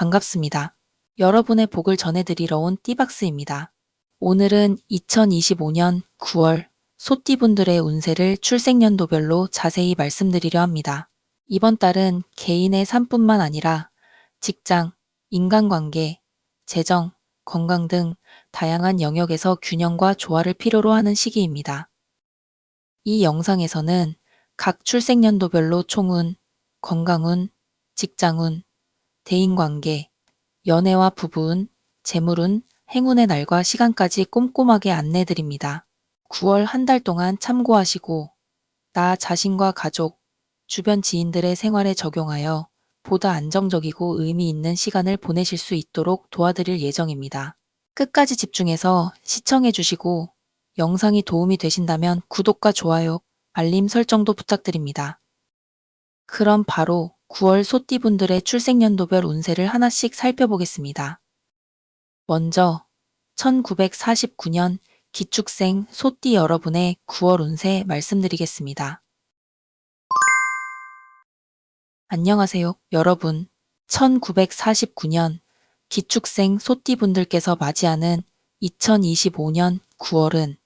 반갑습니다. 여러분의 복을 전해드리러 온 띠박스입니다. 오늘은 2025년 9월 소띠분들의 운세를 출생연도별로 자세히 말씀드리려 합니다. 이번 달은 개인의 삶뿐만 아니라 직장, 인간관계, 재정, 건강 등 다양한 영역에서 균형과 조화를 필요로 하는 시기입니다. 이 영상에서는 각 출생연도별로 총운, 건강운, 직장운, 대인관계, 연애와 부부운, 재물운, 행운의 날과 시간까지 꼼꼼하게 안내드립니다. 9월 한 달 동안 참고하시고 나 자신과 가족, 주변 지인들의 생활에 적용하여 보다 안정적이고 의미 있는 시간을 보내실 수 있도록 도와드릴 예정입니다. 끝까지 집중해서 시청해 주시고 영상이 도움이 되신다면 구독과 좋아요, 알림 설정도 부탁드립니다. 그럼 바로 9월 소띠분들의 출생연도별 운세를 하나씩 살펴보겠습니다. 먼저 1949년 기축생 소띠 여러분의 9월 운세 말씀드리겠습니다. 안녕하세요, 여러분. 1949년 기축생 소띠분들께서 맞이하는 2025년 9월은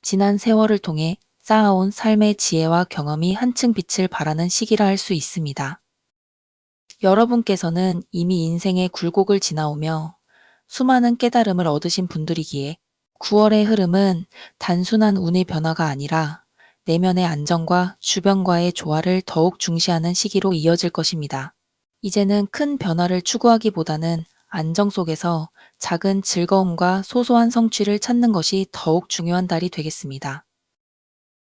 지난 세월을 통해 쌓아온 삶의 지혜와 경험이 한층 빛을 발하는 시기라 할 수 있습니다. 여러분께서는 이미 인생의 굴곡을 지나오며 수많은 깨달음을 얻으신 분들이기에 9월의 흐름은 단순한 운의 변화가 아니라 내면의 안정과 주변과의 조화를 더욱 중시하는 시기로 이어질 것입니다. 이제는 큰 변화를 추구하기보다는 안정 속에서 작은 즐거움과 소소한 성취를 찾는 것이 더욱 중요한 달이 되겠습니다.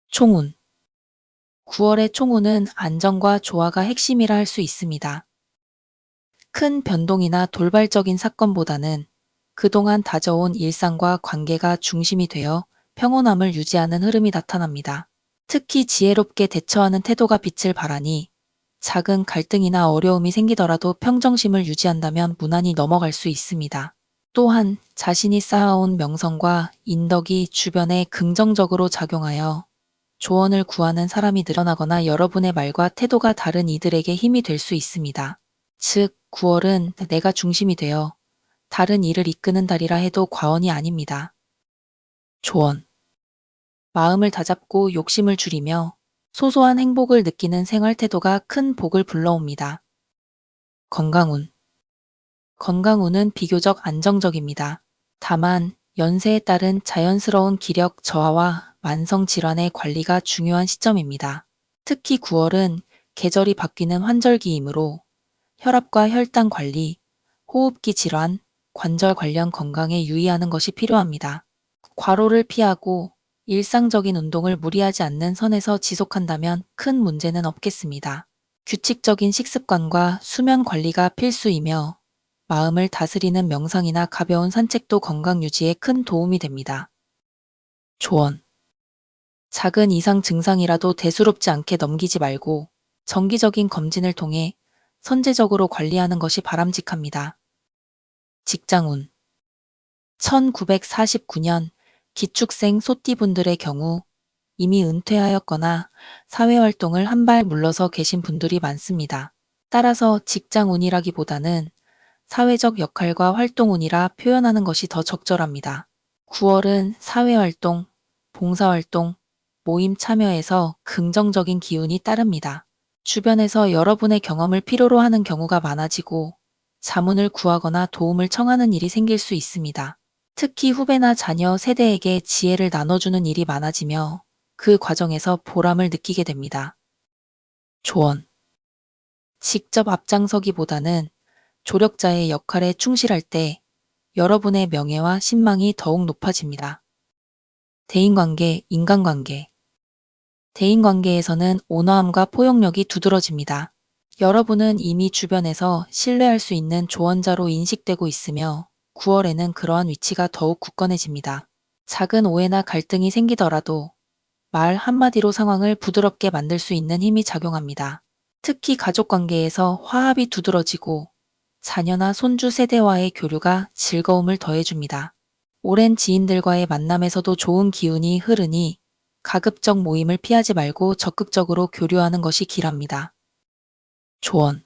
총운 9월의 총운은 안정과 조화가 핵심이라 할 수 있습니다. 큰 변동이나 돌발적인 사건보다는 그동안 다져온 일상과 관계가 중심이 되어 평온함을 유지하는 흐름이 나타납니다. 특히 지혜롭게 대처하는 태도가 빛을 발하니 작은 갈등이나 어려움이 생기더라도 평정심을 유지한다면 무난히 넘어갈 수 있습니다. 또한 자신이 쌓아온 명성과 인덕이 주변에 긍정적으로 작용하여 조언을 구하는 사람이 늘어나거나 여러분의 말과 태도가 다른 이들에게 힘이 될 수 있습니다. 즉, 9월은 내가 중심이 되어 다른 일을 이끄는 달이라 해도 과언이 아닙니다. 조언. 마음을 다잡고 욕심을 줄이며 소소한 행복을 느끼는 생활 태도가 큰 복을 불러옵니다. 건강운. 건강운은 비교적 안정적입니다. 다만 연세에 따른 자연스러운 기력 저하와 만성 질환의 관리가 중요한 시점입니다. 특히 9월은 계절이 바뀌는 환절기이므로 혈압과 혈당 관리, 호흡기 질환, 관절 관련 건강에 유의하는 것이 필요합니다. 과로를 피하고 일상적인 운동을 무리하지 않는 선에서 지속한다면 큰 문제는 없겠습니다. 규칙적인 식습관과 수면 관리가 필수이며 마음을 다스리는 명상이나 가벼운 산책도 건강 유지에 큰 도움이 됩니다. 조언. 작은 이상 증상이라도 대수롭지 않게 넘기지 말고 정기적인 검진을 통해 선제적으로 관리하는 것이 바람직합니다. 직장운. 1949년 기축생 소띠분들의 경우 이미 은퇴하였거나 사회활동을 한 발 물러서 계신 분들이 많습니다. 따라서 직장운이라기보다는 사회적 역할과 활동운이라 표현하는 것이 더 적절합니다. 9월은 사회활동, 봉사활동, 모임 참여에서 긍정적인 기운이 따릅니다. 주변에서 여러분의 경험을 필요로 하는 경우가 많아지고 자문을 구하거나 도움을 청하는 일이 생길 수 있습니다. 특히 후배나 자녀 세대에게 지혜를 나눠주는 일이 많아지며 그 과정에서 보람을 느끼게 됩니다. 조언. 직접 앞장서기보다는 조력자의 역할에 충실할 때 여러분의 명예와 신망이 더욱 높아집니다. 대인관계, 인간관계. 대인관계에서는 온화함과 포용력이 두드러집니다. 여러분은 이미 주변에서 신뢰할 수 있는 조언자로 인식되고 있으며 9월에는 그러한 위치가 더욱 굳건해집니다. 작은 오해나 갈등이 생기더라도 말 한마디로 상황을 부드럽게 만들 수 있는 힘이 작용합니다. 특히 가족관계에서 화합이 두드러지고 자녀나 손주 세대와의 교류가 즐거움을 더해줍니다. 오랜 지인들과의 만남에서도 좋은 기운이 흐르니 가급적 모임을 피하지 말고 적극적으로 교류하는 것이 길합니다. 조언.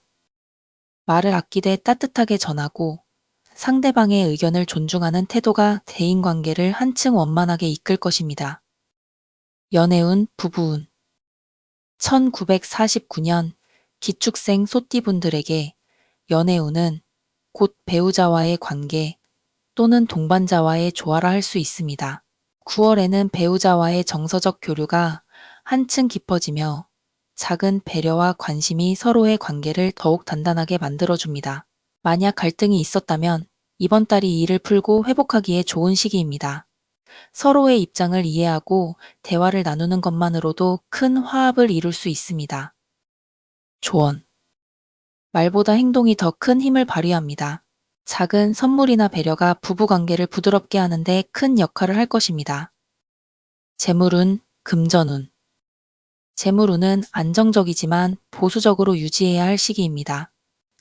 말을 아끼되 따뜻하게 전하고 상대방의 의견을 존중하는 태도가 대인관계를 한층 원만하게 이끌 것입니다. 연애운, 부부운 1949년 기축생 소띠분들에게 연애운은 곧 배우자와의 관계 또는 동반자와의 조화라 할 수 있습니다. 9월에는 배우자와의 정서적 교류가 한층 깊어지며 작은 배려와 관심이 서로의 관계를 더욱 단단하게 만들어줍니다. 만약 갈등이 있었다면 이번 달이 이 일을 풀고 회복하기에 좋은 시기입니다. 서로의 입장을 이해하고 대화를 나누는 것만으로도 큰 화합을 이룰 수 있습니다. 조언. 말보다 행동이 더 큰 힘을 발휘합니다. 작은 선물이나 배려가 부부관계를 부드럽게 하는데 큰 역할을 할 것입니다. 재물운, 금전운. 재물운은 안정적이지만 보수적으로 유지해야 할 시기입니다.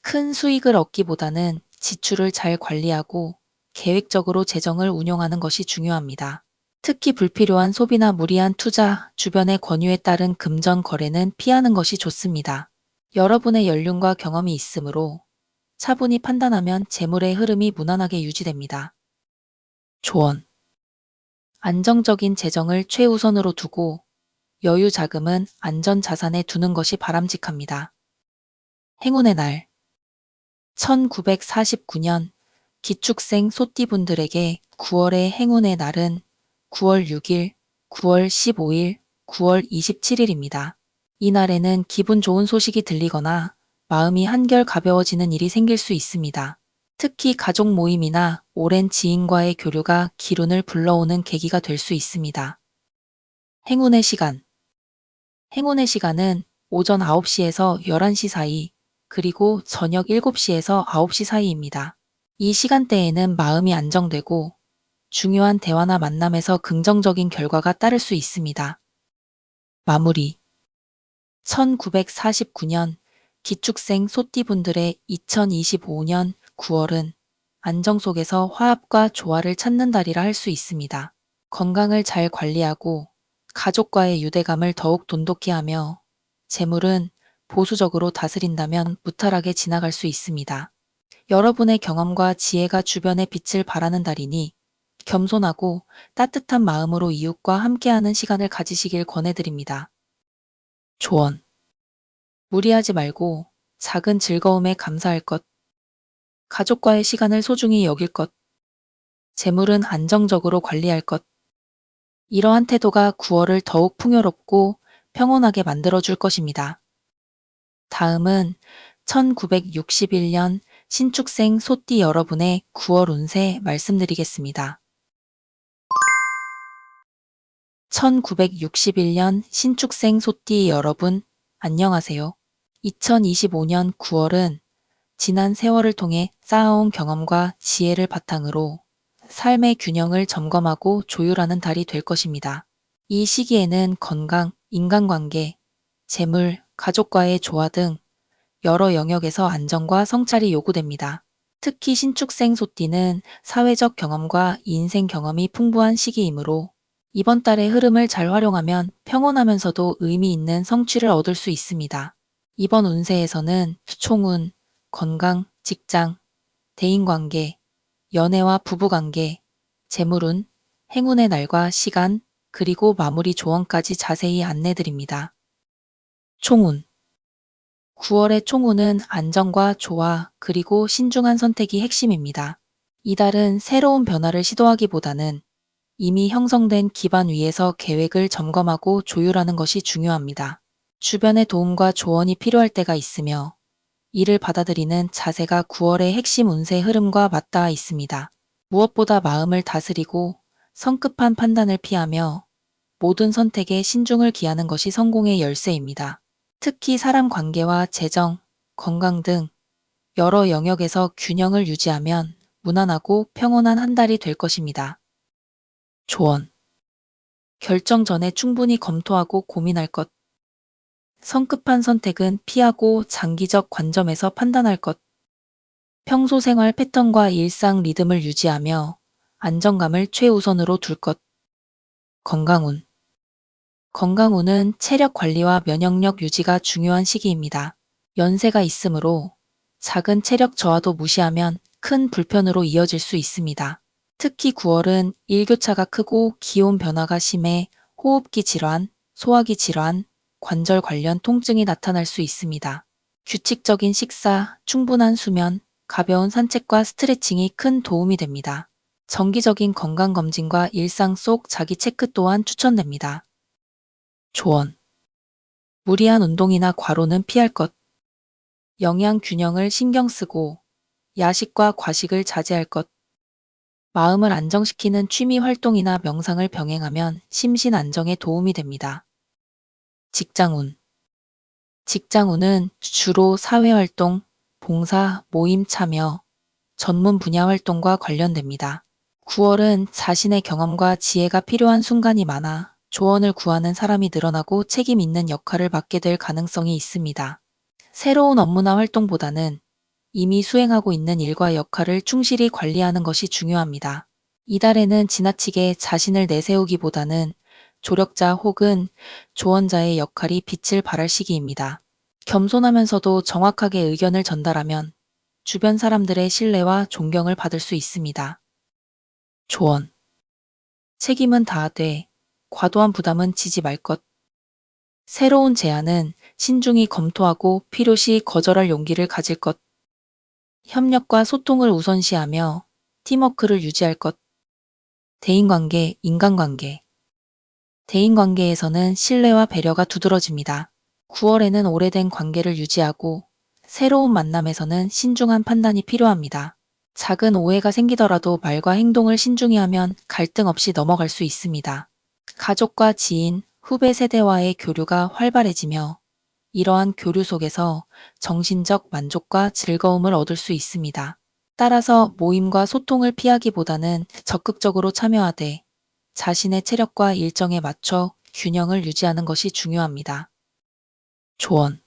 큰 수익을 얻기보다는 지출을 잘 관리하고 계획적으로 재정을 운용하는 것이 중요합니다. 특히 불필요한 소비나 무리한 투자, 주변의 권유에 따른 금전 거래는 피하는 것이 좋습니다. 여러분의 연륜과 경험이 있으므로 차분히 판단하면 재물의 흐름이 무난하게 유지됩니다. 조언. 안정적인 재정을 최우선으로 두고 여유 자금은 안전 자산에 두는 것이 바람직합니다. 행운의 날. 1949년 기축생 소띠분들에게 9월의 행운의 날은 9월 6일, 9월 15일, 9월 27일입니다. 이 날에는 기분 좋은 소식이 들리거나 마음이 한결 가벼워지는 일이 생길 수 있습니다. 특히 가족 모임이나 오랜 지인과의 교류가 기운을 불러오는 계기가 될 수 있습니다. 행운의 시간. 행운의 시간은 오전 9시에서 11시 사이, 그리고 저녁 7시에서 9시 사이입니다. 이 시간대에는 마음이 안정되고 중요한 대화나 만남에서 긍정적인 결과가 따를 수 있습니다. 마무리. 1949년 기축생 소띠분들의 2025년 9월은 안정 속에서 화합과 조화를 찾는 달이라 할 수 있습니다. 건강을 잘 관리하고 가족과의 유대감을 더욱 돈독히 하며 재물은 보수적으로 다스린다면 무탈하게 지나갈 수 있습니다. 여러분의 경험과 지혜가 주변에 빛을 발하는 달이니 겸손하고 따뜻한 마음으로 이웃과 함께하는 시간을 가지시길 권해드립니다. 조언. 무리하지 말고 작은 즐거움에 감사할 것, 가족과의 시간을 소중히 여길 것, 재물은 안정적으로 관리할 것. 이러한 태도가 9월을 더욱 풍요롭고 평온하게 만들어줄 것입니다. 다음은 1961년 신축생 소띠 여러분의 9월 운세 말씀드리겠습니다. 1961년 신축생 소띠 여러분, 안녕하세요. 2025년 9월은 지난 세월을 통해 쌓아온 경험과 지혜를 바탕으로 삶의 균형을 점검하고 조율하는 달이 될 것입니다. 이 시기에는 건강, 인간관계, 재물, 가족과의 조화 등 여러 영역에서 안정과 성찰이 요구됩니다. 특히 신축생 소띠는 사회적 경험과 인생 경험이 풍부한 시기이므로 이번 달의 흐름을 잘 활용하면 평온하면서도 의미 있는 성취를 얻을 수 있습니다. 이번 운세에서는 총운, 건강, 직장, 대인관계, 연애와 부부관계, 재물운, 행운의 날과 시간, 그리고 마무리 조언까지 자세히 안내드립니다. 총운. 9월의 총운은 안정과 조화, 그리고 신중한 선택이 핵심입니다. 이달은 새로운 변화를 시도하기보다는 이미 형성된 기반 위에서 계획을 점검하고 조율하는 것이 중요합니다. 주변의 도움과 조언이 필요할 때가 있으며 이를 받아들이는 자세가 9월의 핵심 운세 흐름과 맞닿아 있습니다. 무엇보다 마음을 다스리고 성급한 판단을 피하며 모든 선택에 신중을 기하는 것이 성공의 열쇠입니다. 특히 사람 관계와 재정, 건강 등 여러 영역에서 균형을 유지하면 무난하고 평온한 한 달이 될 것입니다. 조언. 결정 전에 충분히 검토하고 고민할 것. 성급한 선택은 피하고 장기적 관점에서 판단할 것. 평소 생활 패턴과 일상 리듬을 유지하며 안정감을 최우선으로 둘 것. 건강운. 건강운은 체력 관리와 면역력 유지가 중요한 시기입니다. 연세가 있으므로 작은 체력 저하도 무시하면 큰 불편으로 이어질 수 있습니다. 특히 9월은 일교차가 크고 기온 변화가 심해 호흡기 질환, 소화기 질환, 관절 관련 통증이 나타날 수 있습니다. 규칙적인 식사, 충분한 수면, 가벼운 산책과 스트레칭이 큰 도움이 됩니다. 정기적인 건강검진과 일상 속 자기 체크 또한 추천됩니다. 조언. 무리한 운동이나 과로는 피할 것. 영양 균형을 신경 쓰고 야식과 과식을 자제할 것. 마음을 안정시키는 취미 활동이나 명상을 병행하면 심신 안정에 도움이 됩니다. 직장운. 직장운은 주로 사회활동, 봉사, 모임 참여, 전문 분야 활동과 관련됩니다. 9월은 자신의 경험과 지혜가 필요한 순간이 많아 조언을 구하는 사람이 늘어나고 책임 있는 역할을 맡게 될 가능성이 있습니다. 새로운 업무나 활동보다는 이미 수행하고 있는 일과 역할을 충실히 관리하는 것이 중요합니다. 이달에는 지나치게 자신을 내세우기보다는 조력자 혹은 조언자의 역할이 빛을 발할 시기입니다. 겸손하면서도 정확하게 의견을 전달하면 주변 사람들의 신뢰와 존경을 받을 수 있습니다. 조언. 책임은 다하되 과도한 부담은 지지 말 것. 새로운 제안은 신중히 검토하고 필요시 거절할 용기를 가질 것. 협력과 소통을 우선시하며 팀워크를 유지할 것. 대인관계, 인간관계. 대인관계에서는 신뢰와 배려가 두드러집니다. 9월에는 오래된 관계를 유지하고 새로운 만남에서는 신중한 판단이 필요합니다. 작은 오해가 생기더라도 말과 행동을 신중히 하면 갈등 없이 넘어갈 수 있습니다. 가족과 지인, 후배 세대와의 교류가 활발해지며 이러한 교류 속에서 정신적 만족과 즐거움을 얻을 수 있습니다. 따라서 모임과 소통을 피하기보다는 적극적으로 참여하되 자신의 체력과 일정에 맞춰 균형을 유지하는 것이 중요합니다. 조언.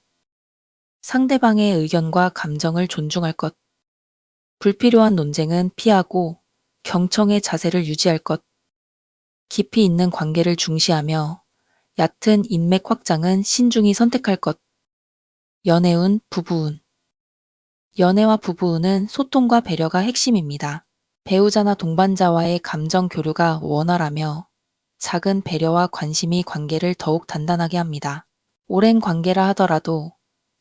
상대방의 의견과 감정을 존중할 것. 불필요한 논쟁은 피하고 경청의 자세를 유지할 것. 깊이 있는 관계를 중시하며 얕은 인맥 확장은 신중히 선택할 것. 연애운, 부부운. 연애와 부부운은 소통과 배려가 핵심입니다. 배우자나 동반자와의 감정 교류가 원활하며 작은 배려와 관심이 관계를 더욱 단단하게 합니다. 오랜 관계라 하더라도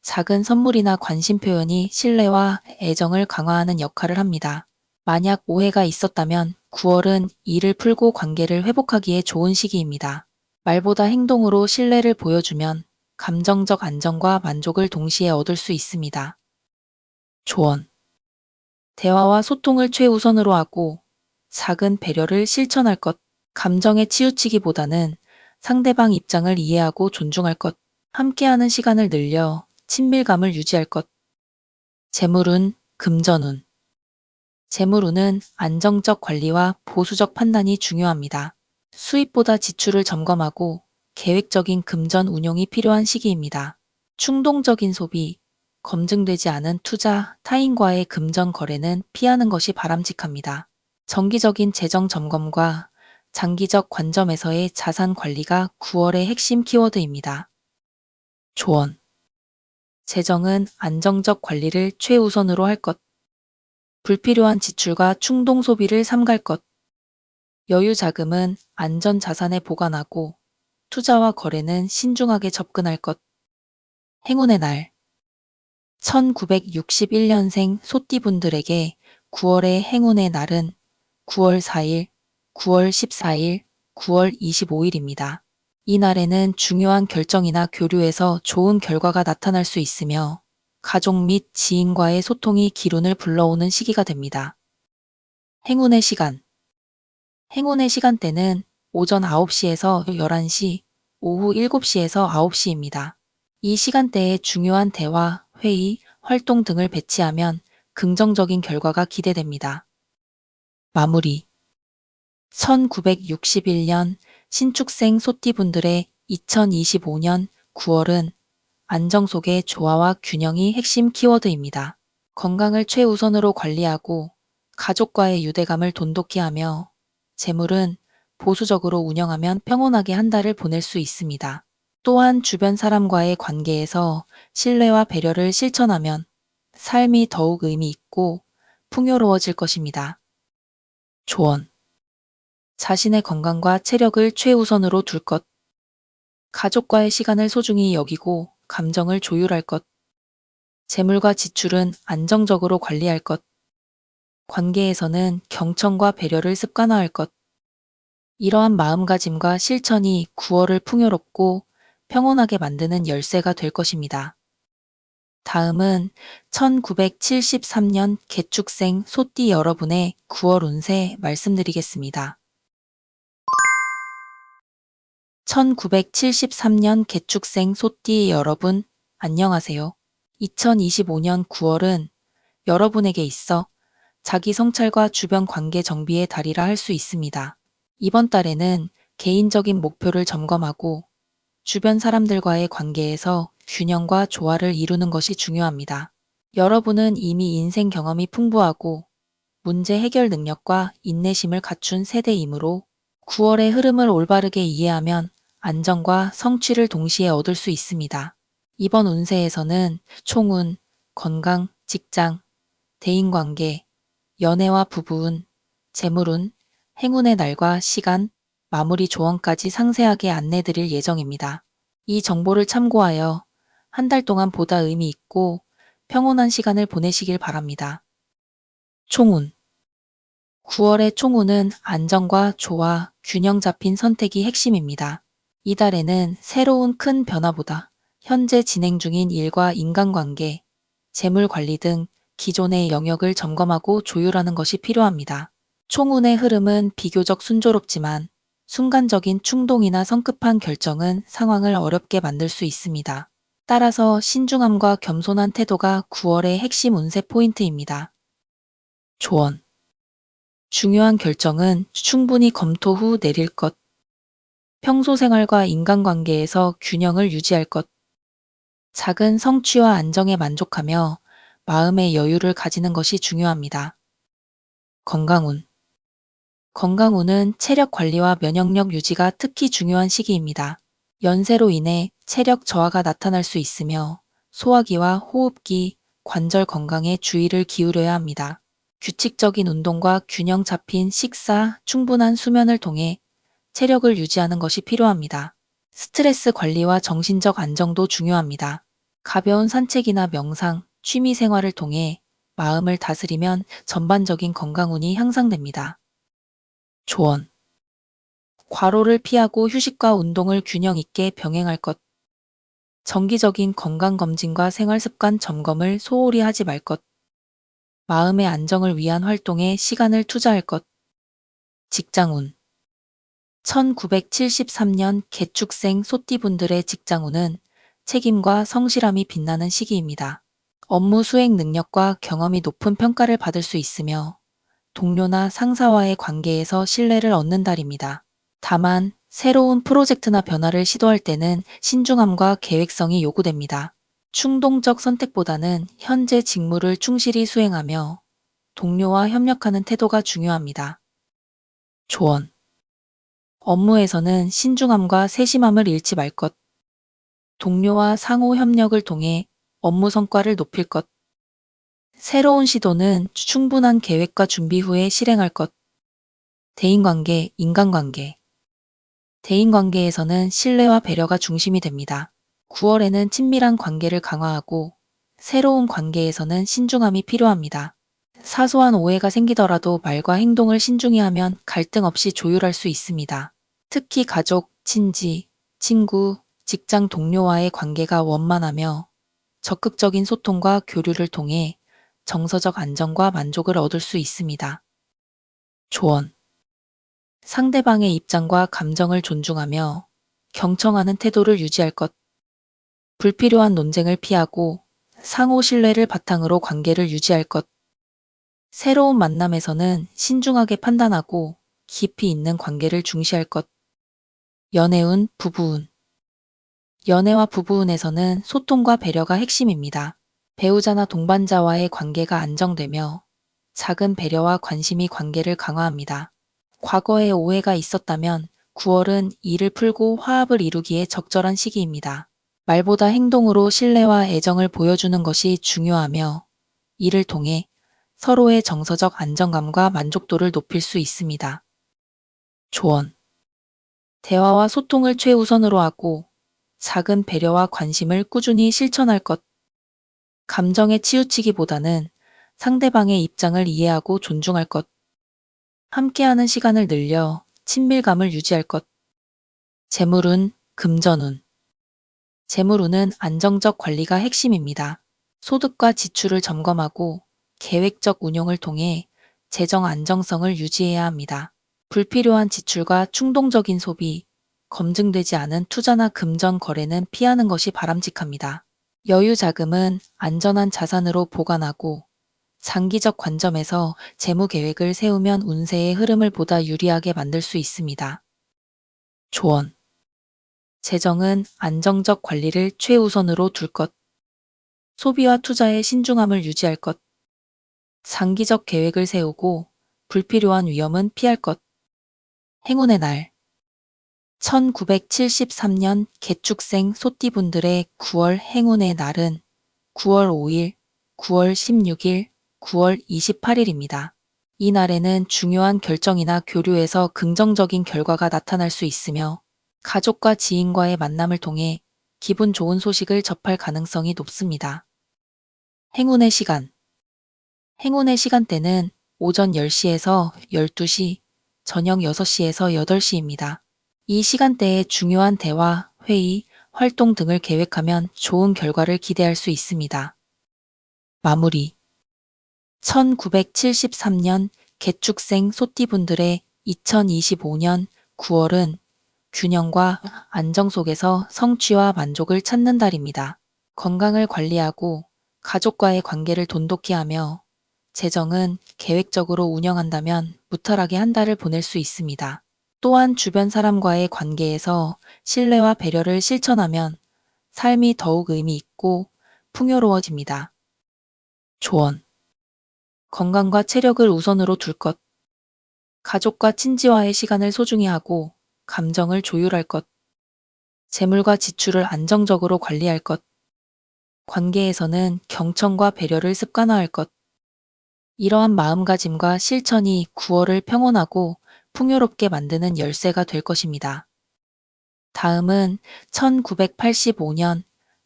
작은 선물이나 관심 표현이 신뢰와 애정을 강화하는 역할을 합니다. 만약 오해가 있었다면 9월은 이를 풀고 관계를 회복하기에 좋은 시기입니다. 말보다 행동으로 신뢰를 보여주면 감정적 안정과 만족을 동시에 얻을 수 있습니다. 조언. 대화와 소통을 최우선으로 하고 작은 배려를 실천할 것. 감정에 치우치기보다는 상대방 입장을 이해하고 존중할 것. 함께하는 시간을 늘려 친밀감을 유지할 것. 재물운, 금전운. 재물운은 안정적 관리와 보수적 판단이 중요합니다. 수입보다 지출을 점검하고 계획적인 금전 운용이 필요한 시기입니다. 충동적인 소비, 검증되지 않은 투자, 타인과의 금전 거래는 피하는 것이 바람직합니다. 정기적인 재정 점검과 장기적 관점에서의 자산 관리가 9월의 핵심 키워드입니다. 조언. 재정은 안정적 관리를 최우선으로 할 것. 불필요한 지출과 충동 소비를 삼갈 것. 여유 자금은 안전 자산에 보관하고 투자와 거래는 신중하게 접근할 것. 행운의 날. 1961년생 소띠분들에게 9월의 행운의 날은 9월 4일, 9월 14일, 9월 25일입니다. 이 날에는 중요한 결정이나 교류에서 좋은 결과가 나타날 수 있으며 가족 및 지인과의 소통이 기운을 불러오는 시기가 됩니다. 행운의 시간. 행운의 시간대는 오전 9시에서 11시, 오후 7시에서 9시입니다. 이 시간대에 중요한 대화, 회의, 활동 등을 배치하면 긍정적인 결과가 기대됩니다. 마무리. 1961년 신축생 소띠분들의 2025년 9월은 안정 속의 조화와 균형이 핵심 키워드입니다. 건강을 최우선으로 관리하고 가족과의 유대감을 돈독히 하며 재물은 보수적으로 운영하면 평온하게 한 달을 보낼 수 있습니다. 또한 주변 사람과의 관계에서 신뢰와 배려를 실천하면 삶이 더욱 의미 있고 풍요로워질 것입니다. 조언. 자신의 건강과 체력을 최우선으로 둘 것. 가족과의 시간을 소중히 여기고 감정을 조율할 것. 재물과 지출은 안정적으로 관리할 것. 관계에서는 경청과 배려를 습관화할 것. 이러한 마음가짐과 실천이 9월을 풍요롭고 평온하게 만드는 열쇠가 될 것입니다. 다음은 1973년 개축생 소띠 여러분의 9월 운세 말씀드리겠습니다. 1973년 개축생 소띠 여러분, 안녕하세요. 2025년 9월은 여러분에게 있어 자기 성찰과 주변 관계 정비의 달이라 할 수 있습니다. 이번 달에는 개인적인 목표를 점검하고 주변 사람들과의 관계에서 균형과 조화를 이루는 것이 중요합니다. 여러분은 이미 인생 경험이 풍부하고 문제 해결 능력과 인내심을 갖춘 세대이므로 9월의 흐름을 올바르게 이해하면 안정과 성취를 동시에 얻을 수 있습니다. 이번 운세에서는 총운, 건강, 직장, 대인관계, 연애와 부부운, 재물운, 행운의 날과 시간, 마무리 조언까지 상세하게 안내드릴 예정입니다. 이 정보를 참고하여 한 달 동안 보다 의미 있고 평온한 시간을 보내시길 바랍니다. 총운. 9월의 총운은 안정과 조화, 균형 잡힌 선택이 핵심입니다. 이달에는 새로운 큰 변화보다 현재 진행 중인 일과 인간관계, 재물 관리 등 기존의 영역을 점검하고 조율하는 것이 필요합니다. 총운의 흐름은 비교적 순조롭지만 순간적인 충동이나 성급한 결정은 상황을 어렵게 만들 수 있습니다. 따라서 신중함과 겸손한 태도가 9월의 핵심 운세 포인트입니다. 조언. 중요한 결정은 충분히 검토 후 내릴 것. 평소 생활과 인간관계에서 균형을 유지할 것. 작은 성취와 안정에 만족하며 마음의 여유를 가지는 것이 중요합니다. 건강운. 건강운은 체력 관리와 면역력 유지가 특히 중요한 시기입니다. 연세로 인해 체력 저하가 나타날 수 있으며 소화기와 호흡기, 관절 건강에 주의를 기울여야 합니다. 규칙적인 운동과 균형 잡힌 식사, 충분한 수면을 통해 체력을 유지하는 것이 필요합니다. 스트레스 관리와 정신적 안정도 중요합니다. 가벼운 산책이나 명상, 취미 생활을 통해 마음을 다스리면 전반적인 건강운이 향상됩니다. 조언. 과로를 피하고 휴식과 운동을 균형 있게 병행할 것. 정기적인 건강검진과 생활습관 점검을 소홀히 하지 말 것. 마음의 안정을 위한 활동에 시간을 투자할 것. 직장운. 1973년 개축생 소띠분들의 직장운은 책임과 성실함이 빛나는 시기입니다. 업무 수행 능력과 경험이 높은 평가를 받을 수 있으며 동료나 상사와의 관계에서 신뢰를 얻는 달입니다. 다만 새로운 프로젝트나 변화를 시도할 때는 신중함과 계획성이 요구됩니다. 충동적 선택보다는 현재 직무를 충실히 수행하며 동료와 협력하는 태도가 중요합니다. 조언. 업무에서는 신중함과 세심함을 잃지 말 것. 동료와 상호 협력을 통해 업무 성과를 높일 것. 새로운 시도는 충분한 계획과 준비 후에 실행할 것. 대인관계, 인간관계. 대인관계에서는 신뢰와 배려가 중심이 됩니다. 9월에는 친밀한 관계를 강화하고 새로운 관계에서는 신중함이 필요합니다. 사소한 오해가 생기더라도 말과 행동을 신중히 하면 갈등 없이 조율할 수 있습니다. 특히 가족, 친지, 친구, 직장 동료와의 관계가 원만하며 적극적인 소통과 교류를 통해 정서적 안정과 만족을 얻을 수 있습니다. 조언. 상대방의 입장과 감정을 존중하며 경청하는 태도를 유지할 것. 불필요한 논쟁을 피하고 상호 신뢰를 바탕으로 관계를 유지할 것. 새로운 만남에서는 신중하게 판단하고 깊이 있는 관계를 중시할 것. 연애운, 부부운. 연애와 부부운에서는 소통과 배려가 핵심입니다. 배우자나 동반자와의 관계가 안정되며 작은 배려와 관심이 관계를 강화합니다. 과거에 오해가 있었다면 9월은 이를 풀고 화합을 이루기에 적절한 시기입니다. 말보다 행동으로 신뢰와 애정을 보여주는 것이 중요하며 이를 통해 서로의 정서적 안정감과 만족도를 높일 수 있습니다. 조언. 대화와 소통을 최우선으로 하고 작은 배려와 관심을 꾸준히 실천할 것. 감정에 치우치기보다는 상대방의 입장을 이해하고 존중할 것. 함께하는 시간을 늘려 친밀감을 유지할 것. 재물운, 금전운. 재물운은 안정적 관리가 핵심입니다. 소득과 지출을 점검하고 계획적 운용을 통해 재정 안정성을 유지해야 합니다. 불필요한 지출과 충동적인 소비, 검증되지 않은 투자나 금전 거래는 피하는 것이 바람직합니다. 여유 자금은 안전한 자산으로 보관하고 장기적 관점에서 재무 계획을 세우면 운세의 흐름을 보다 유리하게 만들 수 있습니다. 조언. 재정은 안정적 관리를 최우선으로 둘 것. 소비와 투자에 신중함을 유지할 것. 장기적 계획을 세우고 불필요한 위험은 피할 것. 행운의 날. 1973년 개축생 소띠분들의 9월 행운의 날은 9월 5일, 9월 16일, 9월 28일입니다. 이 날에는 중요한 결정이나 교류에서 긍정적인 결과가 나타날 수 있으며 가족과 지인과의 만남을 통해 기분 좋은 소식을 접할 가능성이 높습니다. 행운의 시간. 행운의 시간대는 오전 10시에서 12시, 저녁 6시에서 8시입니다. 이 시간대에 중요한 대화, 회의, 활동 등을 계획하면 좋은 결과를 기대할 수 있습니다. 마무리. 1973년 개축생 소띠분들의 2025년 9월은 균형과 안정 속에서 성취와 만족을 찾는 달입니다. 건강을 관리하고 가족과의 관계를 돈독히 하며 재정은 계획적으로 운영한다면 무탈하게 한 달을 보낼 수 있습니다. 또한 주변 사람과의 관계에서 신뢰와 배려를 실천하면 삶이 더욱 의미 있고 풍요로워집니다. 조언. 건강과 체력을 우선으로 둘 것. 가족과 친지와의 시간을 소중히 하고 감정을 조율할 것. 재물과 지출을 안정적으로 관리할 것. 관계에서는 경청과 배려를 습관화할 것. 이러한 마음가짐과 실천이 9월을 평온하고 풍요롭게 만드는 열쇠가 될 것입니다. 다음은 1985년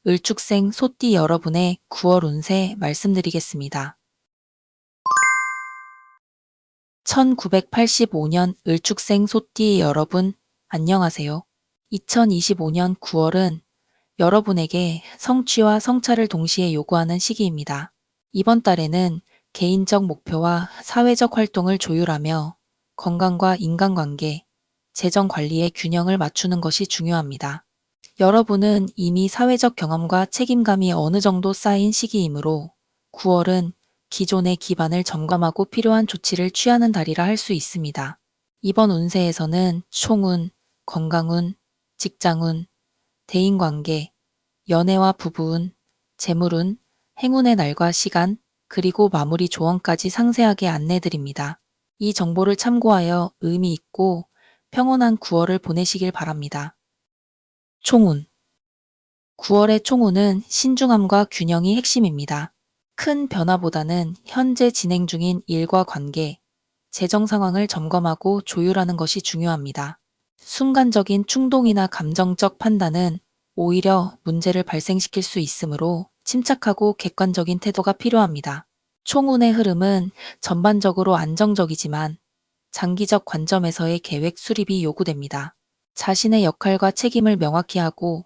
을축생 소띠 여러분의 9월 운세 말씀드리겠습니다. 1985년 을축생 소띠 여러분, 안녕하세요. 2025년 9월은 여러분에게 성취와 성찰을 동시에 요구하는 시기입니다. 이번 달에는 개인적 목표와 사회적 활동을 조율하며 건강과 인간관계, 재정 관리의 균형을 맞추는 것이 중요합니다. 여러분은 이미 사회적 경험과 책임감이 어느 정도 쌓인 시기이므로 9월은 기존의 기반을 점검하고 필요한 조치를 취하는 달이라 할 수 있습니다. 이번 운세에서는 총운, 건강운, 직장운, 대인관계, 연애와 부부운, 재물운, 행운의 날과 시간, 그리고 마무리 조언까지 상세하게 안내드립니다. 이 정보를 참고하여 의미 있고 평온한 9월을 보내시길 바랍니다. 총운. 9월의 총운은 신중함과 균형이 핵심입니다. 큰 변화보다는 현재 진행 중인 일과 관계, 재정 상황을 점검하고 조율하는 것이 중요합니다. 순간적인 충동이나 감정적 판단은 오히려 문제를 발생시킬 수 있으므로 침착하고 객관적인 태도가 필요합니다. 총운의 흐름은 전반적으로 안정적이지만 장기적 관점에서의 계획 수립이 요구됩니다. 자신의 역할과 책임을 명확히 하고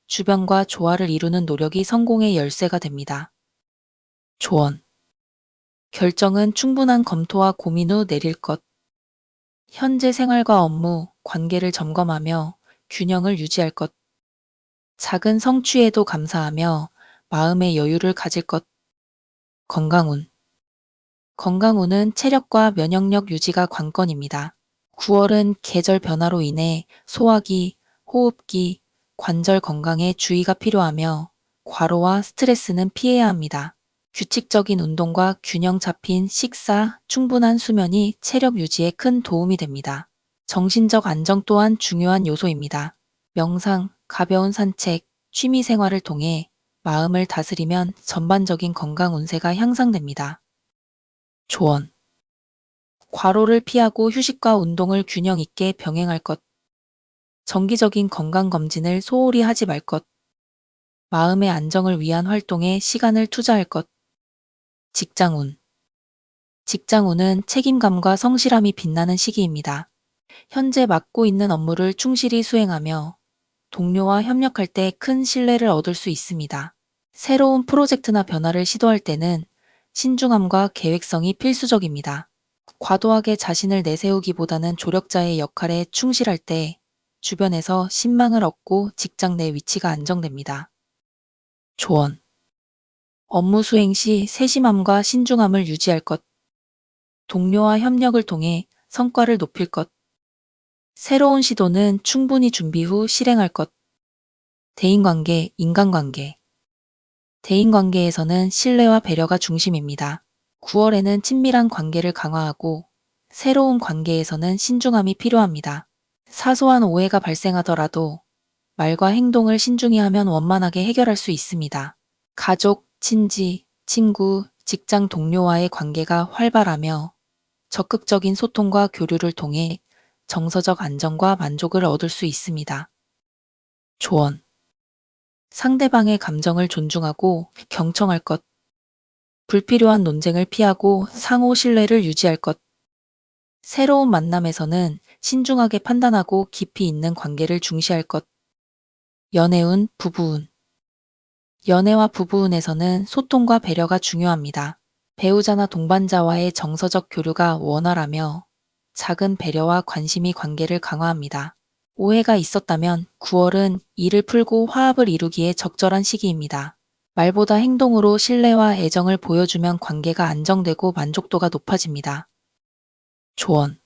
주변과 조화를 이루는 노력이 성공의 열쇠가 됩니다. 조언. 결정은 충분한 검토와 고민 후 내릴 것. 현재 생활과 업무, 관계를 점검하며 균형을 유지할 것. 작은 성취에도 감사하며 마음의 여유를 가질 것. 건강운. 건강운은 체력과 면역력 유지가 관건입니다. 9월은 계절 변화로 인해 소화기, 호흡기, 관절 건강에 주의가 필요하며 과로와 스트레스는 피해야 합니다. 규칙적인 운동과 균형 잡힌 식사, 충분한 수면이 체력 유지에 큰 도움이 됩니다. 정신적 안정 또한 중요한 요소입니다. 명상, 가벼운 산책, 취미 생활을 통해 마음을 다스리면 전반적인 건강 운세가 향상됩니다. 조언. 과로를 피하고 휴식과 운동을 균형 있게 병행할 것. 정기적인 건강검진을 소홀히 하지 말 것. 마음의 안정을 위한 활동에 시간을 투자할 것. 직장운. 직장운은 책임감과 성실함이 빛나는 시기입니다. 현재 맡고 있는 업무를 충실히 수행하며 동료와 협력할 때 큰 신뢰를 얻을 수 있습니다. 새로운 프로젝트나 변화를 시도할 때는 신중함과 계획성이 필수적입니다. 과도하게 자신을 내세우기보다는 조력자의 역할에 충실할 때 주변에서 신망을 얻고 직장 내 위치가 안정됩니다. 조언. 업무 수행 시 세심함과 신중함을 유지할 것. 동료와 협력을 통해 성과를 높일 것. 새로운 시도는 충분히 준비 후 실행할 것. 대인관계, 인간관계. 대인관계에서는 신뢰와 배려가 중심입니다. 9월에는 친밀한 관계를 강화하고 새로운 관계에서는 신중함이 필요합니다. 사소한 오해가 발생하더라도 말과 행동을 신중히 하면 원만하게 해결할 수 있습니다. 가족, 친지, 친구, 직장 동료와의 관계가 활발하며 적극적인 소통과 교류를 통해 정서적 안정과 만족을 얻을 수 있습니다. 조언. 상대방의 감정을 존중하고 경청할 것. 불필요한 논쟁을 피하고 상호 신뢰를 유지할 것. 새로운 만남에서는 신중하게 판단하고 깊이 있는 관계를 중시할 것. 연애운, 부부운. 연애와 부부운에서는 소통과 배려가 중요합니다. 배우자나 동반자와의 정서적 교류가 원활하며 작은 배려와 관심이 관계를 강화합니다. 오해가 있었다면 9월은 이를 풀고 화합을 이루기에 적절한 시기입니다. 말보다 행동으로 신뢰와 애정을 보여주면 관계가 안정되고 만족도가 높아집니다. 조언.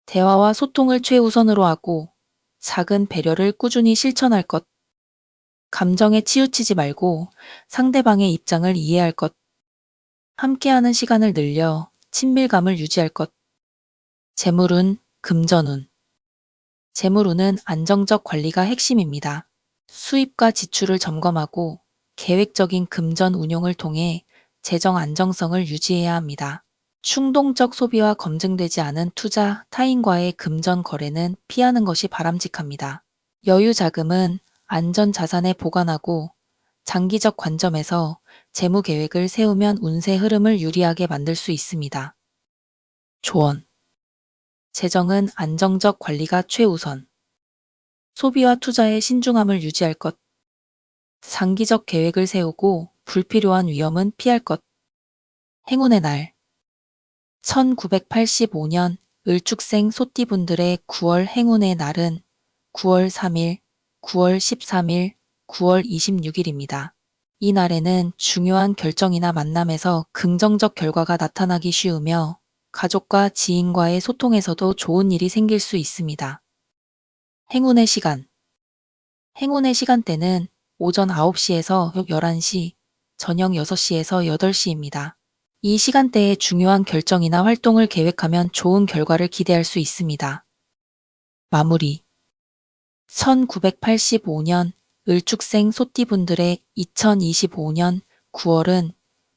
대화와 소통을 최우선으로 하고 작은 배려를 꾸준히 실천할 것. 감정에 치우치지 말고 상대방의 입장을 이해할 것. 함께하는 시간을 늘려 친밀감을 유지할 것. 재물운, 금전운. 재물운은 안정적 관리가 핵심입니다. 수입과 지출을 점검하고 계획적인 금전 운용을 통해 재정 안정성을 유지해야 합니다. 충동적 소비와 검증되지 않은 투자, 타인과의 금전 거래는 피하는 것이 바람직합니다. 여유 자금은 안전 자산에 보관하고 장기적 관점에서 재무 계획을 세우면 운세 흐름을 유리하게 만들 수 있습니다. 조언. 재정은 안정적 관리가 최우선. 소비와 투자에 신중함을 유지할 것. 장기적 계획을 세우고 불필요한 위험은 피할 것. 행운의 날. 1985년 을축생 소띠분들의 9월 행운의 날은 9월 3일, 9월 13일, 9월 26일입니다. 이 날에는 중요한 결정이나 만남에서 긍정적 결과가 나타나기 쉬우며 가족과 지인과의 소통에서도 좋은 일이 생길 수 있습니다. 행운의 시간. 행운의 시간대는 오전 9시에서 11시, 저녁 6시에서 8시입니다. 이 시간대에 중요한 결정이나 활동을 계획하면 좋은 결과를 기대할 수 있습니다. 마무리. 1985년 을축생 소띠분들의 2025년 9월은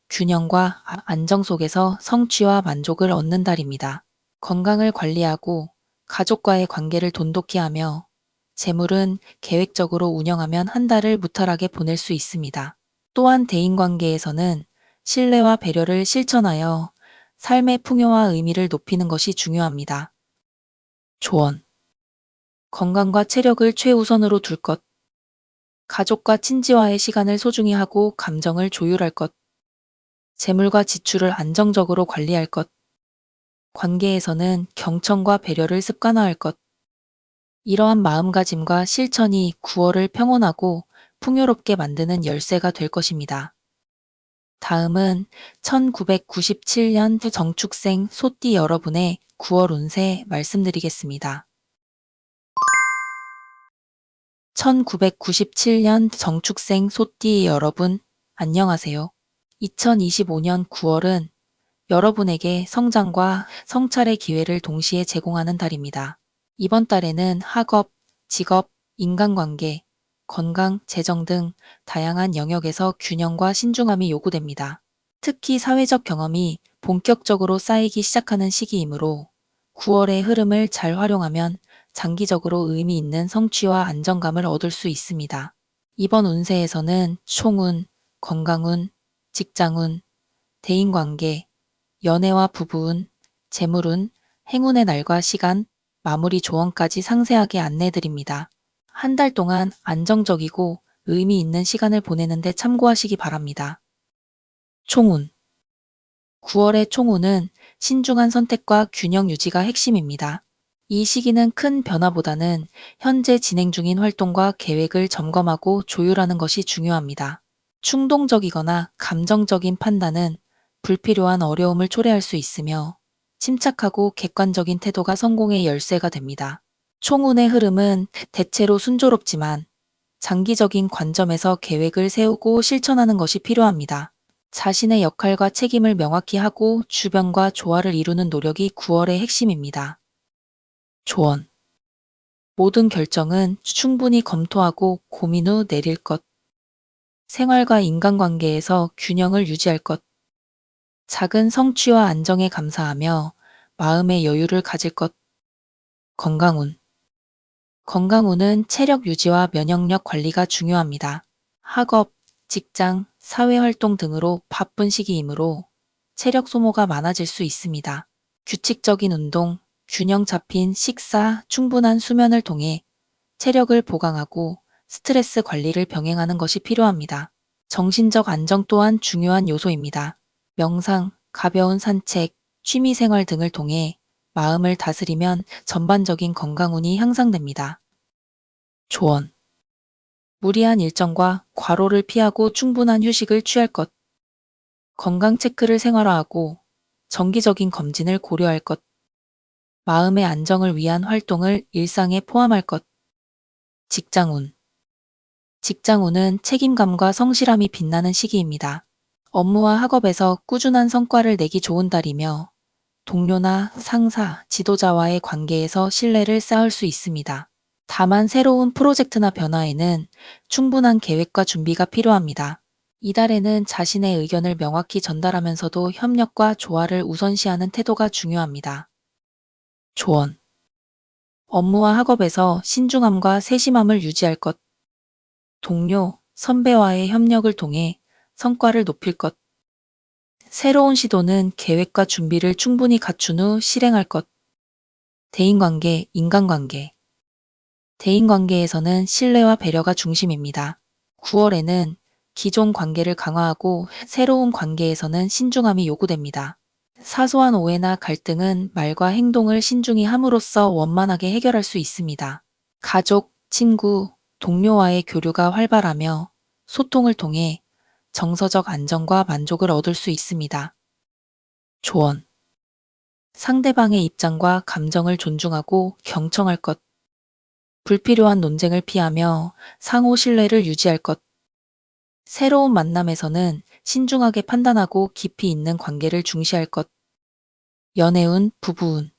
균형과 안정 속에서 성취와 만족을 얻는 달입니다. 건강을 관리하고 가족과의 관계를 돈독히 하며 재물은 계획적으로 운영하면 한 달을 무탈하게 보낼 수 있습니다. 또한 대인관계에서는 신뢰와 배려를 실천하여 삶의 풍요와 의미를 높이는 것이 중요합니다. 조언. 건강과 체력을 최우선으로 둘 것. 가족과 친지와의 시간을 소중히 하고 감정을 조율할 것. 재물과 지출을 안정적으로 관리할 것. 관계에서는 경청과 배려를 습관화할 것. 이러한 마음가짐과 실천이 9월을 평온하고 풍요롭게 만드는 열쇠가 될 것입니다. 다음은 1997년 정축생 소띠 여러분의 9월 운세 말씀드리겠습니다. 1997년 정축생 소띠 여러분, 안녕하세요. 2025년 9월은 여러분에게 성장과 성찰의 기회를 동시에 제공하는 달입니다. 이번 달에는 학업, 직업, 인간관계, 건강, 재정 등 다양한 영역에서 균형과 신중함이 요구됩니다. 특히 사회적 경험이 본격적으로 쌓이기 시작하는 시기이므로 9월의 흐름을 잘 활용하면 장기적으로 의미 있는 성취와 안정감을 얻을 수 있습니다. 이번 운세에서는 총운, 건강운, 직장운, 대인관계, 연애와 부부운, 재물운, 행운의 날과 시간, 마무리 조언까지 상세하게 안내드립니다. 한 달 동안 안정적이고 의미 있는 시간을 보내는데 참고하시기 바랍니다. 총운 9월의 총운은 신중한 선택과 균형 유지가 핵심입니다. 이 시기는 큰 변화보다는 현재 진행 중인 활동과 계획을 점검하고 조율하는 것이 중요합니다. 충동적이거나 감정적인 판단은 불필요한 어려움을 초래할 수 있으며 침착하고 객관적인 태도가 성공의 열쇠가 됩니다. 총운의 흐름은 대체로 순조롭지만 장기적인 관점에서 계획을 세우고 실천하는 것이 필요합니다. 자신의 역할과 책임을 명확히 하고 주변과 조화를 이루는 노력이 9월의 핵심입니다. 조언. 모든 결정은 충분히 검토하고 고민 후 내릴 것. 생활과 인간관계에서 균형을 유지할 것. 작은 성취와 안정에 감사하며 마음의 여유를 가질 것. 건강운. 건강운은 체력 유지와 면역력 관리가 중요합니다. 학업, 직장, 사회활동 등으로 바쁜 시기이므로 체력 소모가 많아질 수 있습니다. 규칙적인 운동, 균형 잡힌 식사, 충분한 수면을 통해 체력을 보강하고 스트레스 관리를 병행하는 것이 필요합니다. 정신적 안정 또한 중요한 요소입니다. 명상, 가벼운 산책, 취미생활 등을 통해 마음을 다스리면 전반적인 건강운이 향상됩니다. 조언. 무리한 일정과 과로를 피하고 충분한 휴식을 취할 것. 건강 체크를 생활화하고 정기적인 검진을 고려할 것. 마음의 안정을 위한 활동을 일상에 포함할 것. 직장운. 직장운은 책임감과 성실함이 빛나는 시기입니다. 업무와 학업에서 꾸준한 성과를 내기 좋은 달이며 동료나 상사, 지도자와의 관계에서 신뢰를 쌓을 수 있습니다. 다만 새로운 프로젝트나 변화에는 충분한 계획과 준비가 필요합니다. 이달에는 자신의 의견을 명확히 전달하면서도 협력과 조화를 우선시하는 태도가 중요합니다. 조언. 업무와 학업에서 신중함과 세심함을 유지할 것. 동료, 선배와의 협력을 통해 성과를 높일 것. 새로운 시도는 계획과 준비를 충분히 갖춘 후 실행할 것. 대인관계, 인간관계. 대인관계에서는 신뢰와 배려가 중심입니다. 9월에는 기존 관계를 강화하고 새로운 관계에서는 신중함이 요구됩니다. 사소한 오해나 갈등은 말과 행동을 신중히 함으로써 원만하게 해결할 수 있습니다. 가족, 친구, 동료와의 교류가 활발하며 소통을 통해 정서적 안정과 만족을 얻을 수 있습니다. 조언. 상대방의 입장과 감정을 존중하고 경청할 것. 불필요한 논쟁을 피하며 상호 신뢰를 유지할 것. 새로운 만남에서는 신중하게 판단하고 깊이 있는 관계를 중시할 것. 연애운, 부부운.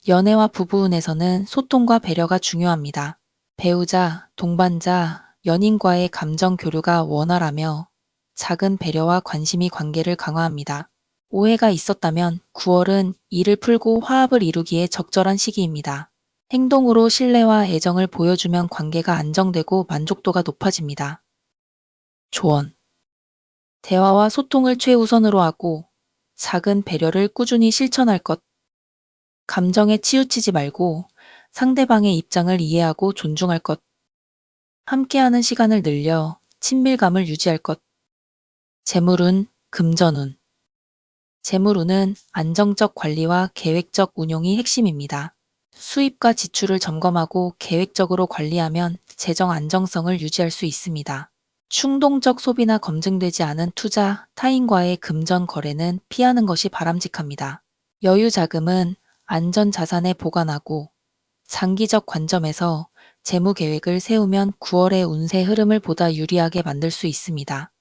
연애와 부부운에서는 소통과 배려가 중요합니다. 배우자, 동반자, 연인과의 감정 교류가 원활하며 작은 배려와 관심이 관계를 강화합니다. 오해가 있었다면 9월은 이를 풀고 화합을 이루기에 적절한 시기입니다. 행동으로 신뢰와 애정을 보여주면 관계가 안정되고 만족도가 높아집니다. 조언. 대화와 소통을 최우선으로 하고 작은 배려를 꾸준히 실천할 것. 감정에 치우치지 말고 상대방의 입장을 이해하고 존중할 것. 함께하는 시간을 늘려 친밀감을 유지할 것. 재물운, 금전운. 재물운은 안정적 관리와 계획적 운용이 핵심입니다. 수입과 지출을 점검하고 계획적으로 관리하면 재정 안정성을 유지할 수 있습니다. 충동적 소비나 검증되지 않은 투자, 타인과의 금전 거래는 피하는 것이 바람직합니다. 여유 자금은 안전 자산에 보관하고 장기적 관점에서 재무 계획을 세우면 9월의 운세 흐름을 보다 유리하게 만들 수 있습니다.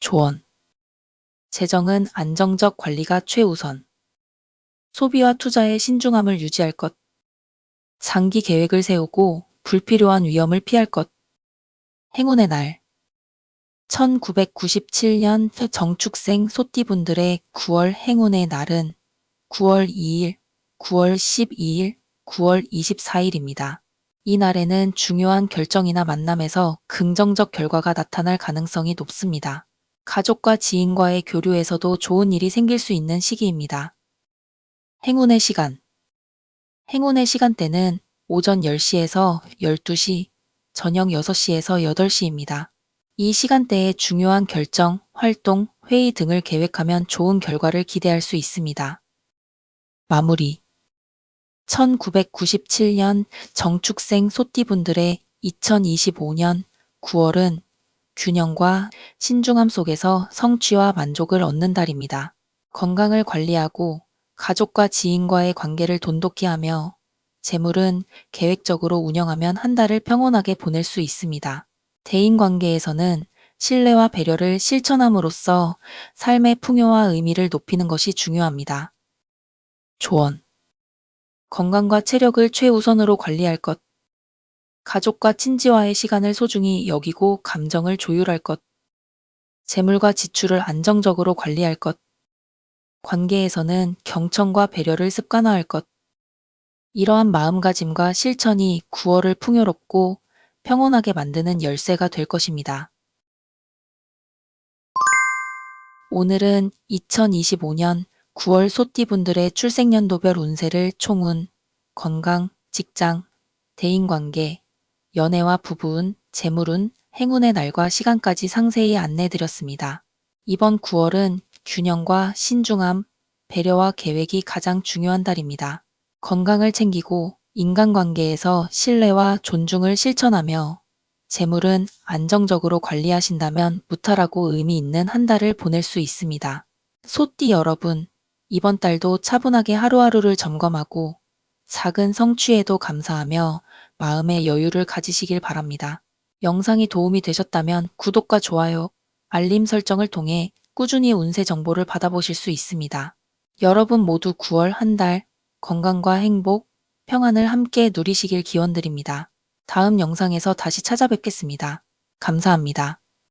조언. 재정은 안정적 관리가 최우선. 소비와 투자에 신중함을 유지할 것. 장기 계획을 세우고 불필요한 위험을 피할 것. 행운의 날. 1997년 정축생 소띠분들의 9월 행운의 날은 9월 2일, 9월 12일, 9월 24일입니다. 이 날에는 중요한 결정이나 만남에서 긍정적 결과가 나타날 가능성이 높습니다. 가족과 지인과의 교류에서도 좋은 일이 생길 수 있는 시기입니다. 행운의 시간. 행운의 시간대는 오전 10시에서 12시, 저녁 6시에서 8시입니다. 이 시간대에 중요한 결정, 활동, 회의 등을 계획하면 좋은 결과를 기대할 수 있습니다. 마무리. 1997년 정축생 소띠분들의 2025년 9월은 균형과 신중함 속에서 성취와 만족을 얻는 달입니다. 건강을 관리하고 가족과 지인과의 관계를 돈독히 하며 재물은 계획적으로 운영하면 한 달을 평온하게 보낼 수 있습니다. 대인관계에서는 신뢰와 배려를 실천함으로써 삶의 풍요와 의미를 높이는 것이 중요합니다. 조언. 건강과 체력을 최우선으로 관리할 것. 가족과 친지와의 시간을 소중히 여기고 감정을 조율할 것. 재물과 지출을 안정적으로 관리할 것. 관계에서는 경청과 배려를 습관화할 것. 이러한 마음가짐과 실천이 9월을 풍요롭고 평온하게 만드는 열쇠가 될 것입니다. 오늘은 2025년 9월 소띠분들의 출생연도별 운세를 총운, 건강, 직장, 대인관계, 연애와 부부운, 재물운, 행운의 날과 시간까지 상세히 안내드렸습니다. 이번 9월은 균형과 신중함, 배려와 계획이 가장 중요한 달입니다. 건강을 챙기고 인간관계에서 신뢰와 존중을 실천하며 재물은 안정적으로 관리하신다면 무탈하고 의미 있는 한 달을 보낼 수 있습니다. 소띠 여러분, 이번 달도 차분하게 하루하루를 점검하고 작은 성취에도 감사하며 마음의 여유를 가지시길 바랍니다. 영상이 도움이 되셨다면 구독과 좋아요, 알림 설정을 통해 꾸준히 운세 정보를 받아보실 수 있습니다. 여러분 모두 9월 한 달 건강과 행복, 평안을 함께 누리시길 기원드립니다. 다음 영상에서 다시 찾아뵙겠습니다. 감사합니다.